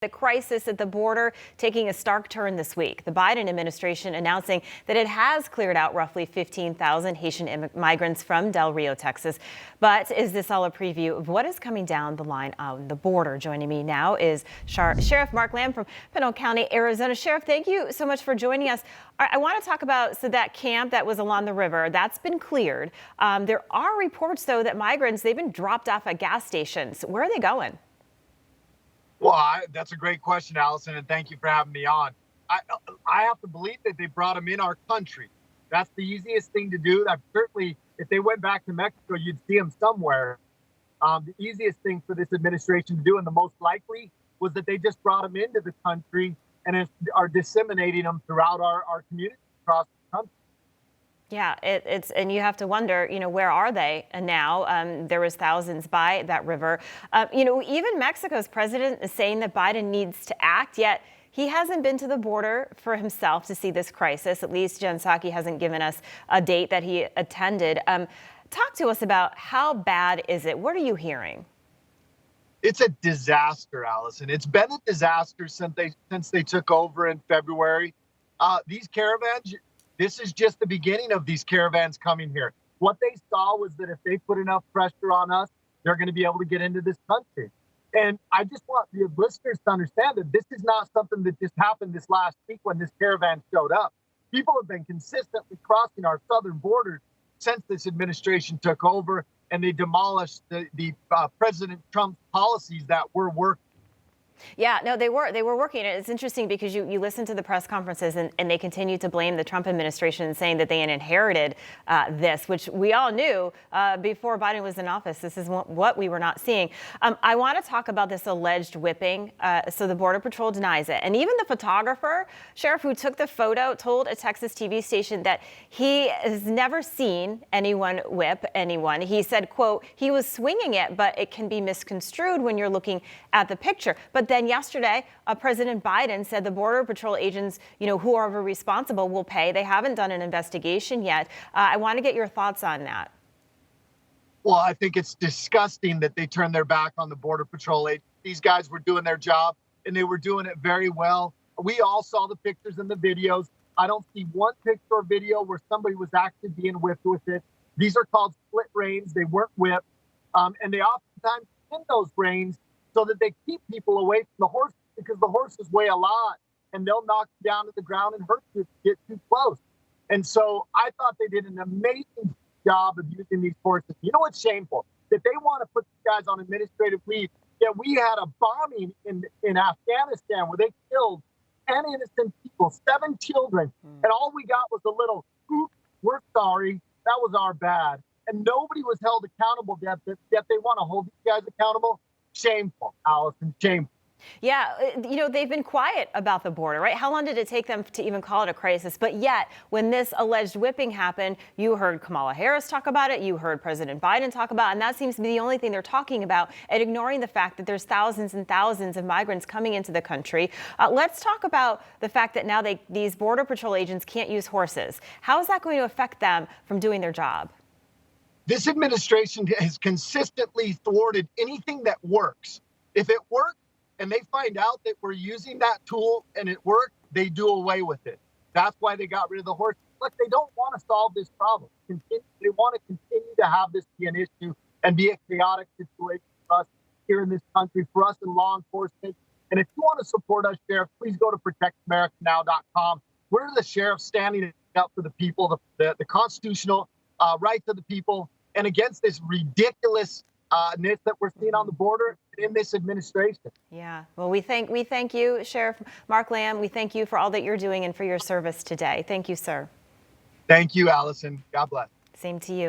The crisis at the border taking a stark turn this week. The Biden administration announcing that it has cleared out roughly 15,000 Haitian migrants from Del Rio, Texas. But is this all a preview of what is coming down the line on the border? Joining me now is Sheriff Mark Lamb from Pinal County, Arizona. Sheriff, thank you so much for joining us. I want to talk about that camp that was along the river. That's been cleared. There are reports, though, that migrants, they've been dropped off at gas stations. Where are they going? Well, that's a great question, Allison, and thank you for having me on. I have to believe that they brought them in our country. That's the easiest thing to do. Certainly, if they went back to Mexico, you'd see them somewhere. The easiest thing for this administration to do, and the most likely, was that they just brought them into the country and are disseminating them throughout our community across the country. Yeah, and you have to wonder, where are they now? There was thousands by that river. Even Mexico's president is saying that Biden needs to act, yet he hasn't been to the border for himself to see this crisis. At least Jen Psaki hasn't given us a date that he attended. Talk to us about how bad is it? What are you hearing? It's a disaster, Allison. It's been a disaster since they took over in February. These caravans. This is just the beginning of these caravans coming here. What they saw was that if they put enough pressure on us, they're going to be able to get into this country. And I just want the listeners to understand that this is not something that just happened this last week when this caravan showed up. People have been consistently crossing our southern borders since this administration took over, and they demolished the President Trump's policies that were working. Yeah, no, they were working. It's interesting because you listen to the press conferences and they continue to blame the Trump administration, saying that they had inherited this, which we all knew before Biden was in office. This is what we were not seeing. I want to talk about this alleged whipping. So the Border Patrol denies it. And even the photographer, Sheriff, who took the photo, told a Texas TV station that he has never seen anyone whip anyone. He said, quote, he was swinging it, but it can be misconstrued when you're looking at the picture. But then yesterday, President Biden said the Border Patrol agents, who are responsible will pay. They haven't done an investigation yet. I want to get your thoughts on that. Well, I think it's disgusting that they turned their back on the Border Patrol agents. These guys were doing their job, and they were doing it very well. We all saw the pictures and the videos. I don't see one picture or video where somebody was actually being whipped with it. These are called split reins. They weren't whipped. And they oftentimes pin those reins so that they keep people away from the horses, because the horses weigh a lot and they'll knock you down to the ground and hurt you if you get too close. And so I thought they did an amazing job of using these horses. You know what's shameful? That they want to put these guys on administrative leave. Yet we had a bombing in Afghanistan where they killed 10 innocent people, 7 children. And all we got was a little, oops, we're sorry, that was our bad. And nobody was held accountable, yet they want to hold these guys accountable. Shameful, Allison, shameful. Yeah, they've been quiet about the border, right? How long did it take them to even call it a crisis? But yet, when this alleged whipping happened, you heard Kamala Harris talk about it, you heard President Biden talk about it, and that seems to be the only thing they're talking about, and ignoring the fact that there's thousands and thousands of migrants coming into the country. Let's talk about the fact that now these Border Patrol agents can't use horses. How is that going to affect them from doing their job? This administration has consistently thwarted anything that works. If it works and they find out that we're using that tool and it worked, they do away with it. That's why they got rid of the horses. Look, they don't want to solve this problem. They want to continue to have this be an issue and be a chaotic situation for us here in this country, for us in law enforcement. And if you want to support us, Sheriff, please go to protectamericanow.com. We're the sheriff standing up for the people, the constitutional rights of the people, and against this ridiculousness that we're seeing on the border in this administration. Yeah, well, we thank you, Sheriff Mark Lamb. We thank you for all that you're doing and for your service today. Thank you, sir. Thank you, Allison. God bless. Same to you.